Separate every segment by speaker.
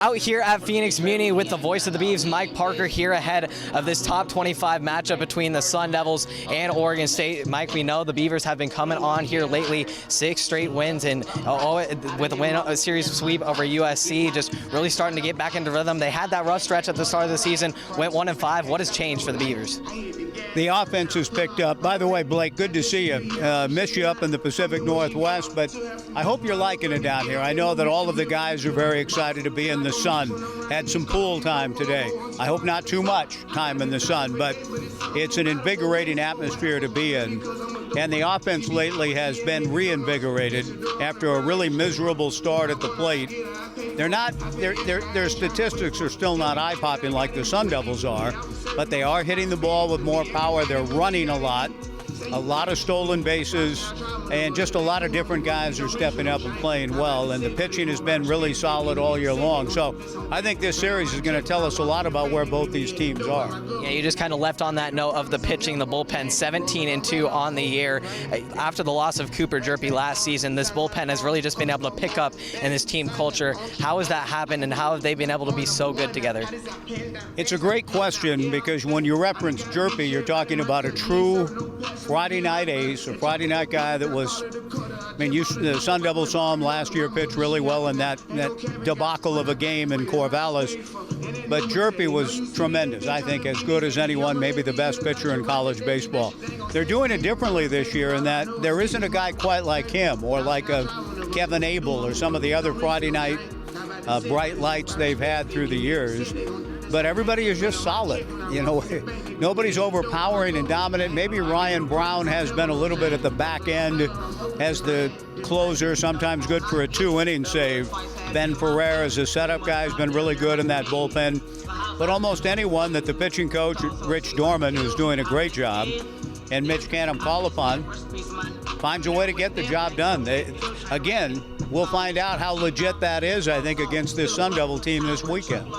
Speaker 1: Out here at Phoenix Muni with the voice of the Beavs, Mike Parker, here ahead of this top 25 matchup between the Sun Devils and Oregon State. Mike, we know the Beavers have been coming on here lately, 6 straight wins, and with a series sweep over USC, just really starting to get back into rhythm. They had that rough stretch at the start of the season, went 1-5. What has changed for the Beavers?
Speaker 2: The offense has picked up. By the way, Blake, good to see you. Miss you up in the Pacific Northwest, but I hope you're liking it down here. I know that all of the guys are very excited to be in the sun. Had some pool time today. I hope not too much time in the sun, but it's an invigorating atmosphere to be in. And the offense lately has been reinvigorated after a really miserable start at the plate. Their statistics are still not eye-popping like the Sun Devils are, but they are hitting the ball with more power. They're running a lot of stolen bases, and just a lot of different guys are stepping up and playing well, and the pitching has been really solid all year long. So I think this series is going to tell us a lot about where both these teams are.
Speaker 1: Yeah, you just kind of left on that note of the pitching, the bullpen, 17-2 on the year. After the loss of Cooper Jerpy last season, this bullpen has really just been able to pick up in this team culture. How has that happened, and how have they been able to be so good together?
Speaker 2: It's a great question, because when you reference Jerpy, you're talking about a true Friday night ace, a Friday night guy that was, the Sun Devils saw him last year pitch really well in that debacle of a game in Corvallis. But Jerpy was tremendous. I think as good as anyone, maybe the best pitcher in college baseball. They're doing it differently this year in that there isn't a guy quite like him, or like a Kevin Abel or some of the other Friday night bright lights they've had through the years. But everybody is just solid. Nobody's overpowering and dominant. Maybe Ryan Brown has been a little bit at the back end as the closer, sometimes good for a 2-inning save. Ben Ferrer as a setup guy has been really good in that bullpen. But almost anyone that the pitching coach, Rich Dorman, who's doing a great job, and Mitch Canham call upon, finds a way to get the job done. Again, we'll find out how legit that is, I think, against this Sun Devil team this weekend.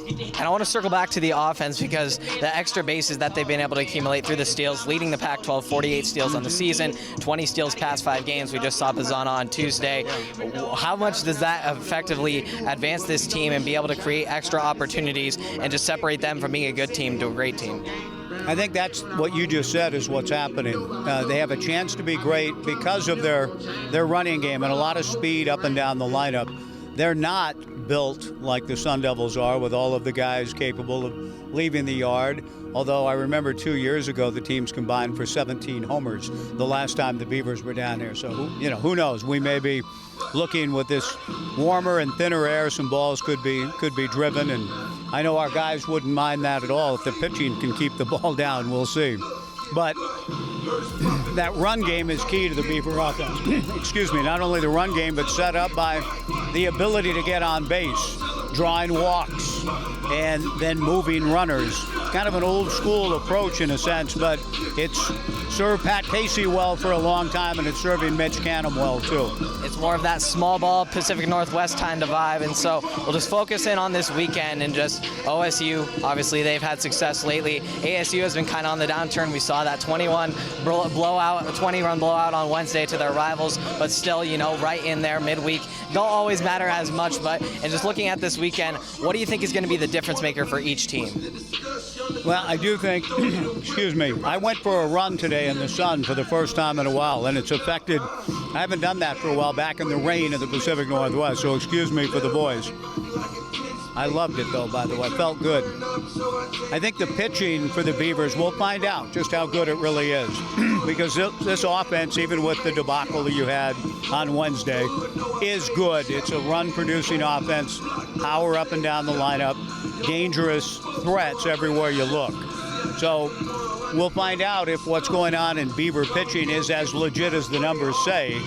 Speaker 1: And I want to circle back to the offense, because the extra bases that they've been able to accumulate through the steals, leading the Pac-12, 48 steals on the season, 20 steals past 5 games. We just saw Bazana on Tuesday. How much does that effectively advance this team and be able to create extra opportunities and just separate them from being a good team to a great team?
Speaker 2: I think that's what you just said is what's happening. They have a chance to be great because of their running game and a lot of speed up and down the lineup. They're not built like the Sun Devils are, with all of the guys capable of leaving the yard. Although I remember 2 years ago the teams combined for 17 homers the last time the Beavers were down here. So who knows? We may be looking with this warmer and thinner air, some balls could be driven, and I know our guys wouldn't mind that at all if the pitching can keep the ball down. We'll see. But that run game is key to the Beaver offense. Excuse me, not only the run game, but set up by the ability to get on base, drawing walks, and then moving runners. Kind of an old school approach in a sense, but it's served Pat Casey well for a long time, and it's serving Mitch Canham well too.
Speaker 1: It's more of that small ball Pacific Northwest kind of vibe, and so we'll just focus in on this weekend and just OSU. Obviously, they've had success lately. ASU has been kind of on the downturn. We saw that 20-run blowout on Wednesday to their rivals, but still, right in there midweek. Don't always matter as much, and just looking at this weekend, what do you think is going to be the difference maker for each team?
Speaker 2: Well, I do think, excuse me, I went for a run today in the sun for the first time in a while, and it's affected. I haven't done that for a while, back in the rain of the Pacific Northwest, so excuse me for the voice. I loved it, though, by the way. Felt good. I think the pitching for the Beavers, we'll find out just how good it really is. Because this offense, even with the debacle that you had on Wednesday, is good. It's a run-producing offense, power up and down the lineup, dangerous threats everywhere you look. So we'll find out if what's going on in Beaver pitching is as legit as the numbers say.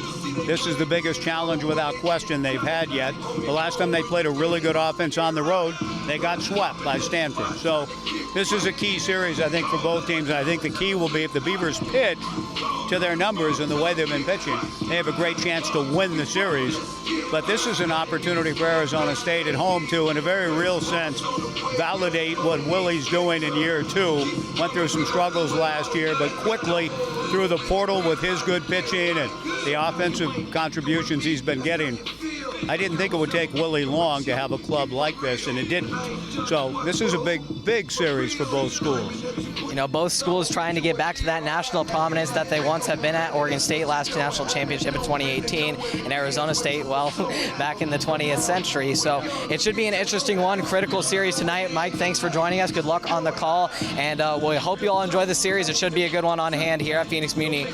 Speaker 2: This is the biggest challenge without question they've had yet. The last time they played a really good offense on the road, they got swept by Stanford. So this is a key series, I think, for both teams. And I think the key will be if the Beavers pitch to their numbers and the way they've been pitching, they have a great chance to win the series. But this is an opportunity for Arizona State at home to, in a very real sense, validate what Willie's doing in year 2. Went through some struggles last year, but quickly through the portal with his good pitching and the offensive contributions he's been getting, I didn't think it would take Willie long to have a club like this, and it didn't. So this is a big series for both schools.
Speaker 1: You know, both schools trying to get back to that national prominence that they once have been at. Oregon State last national championship in 2018, and Arizona State, well, back in the 20th century. So it should be an interesting one, critical series tonight. Mike, thanks for joining us. Good luck on the call, and we hope you all enjoy the series. It should be a good one on hand here at Phoenix Muni.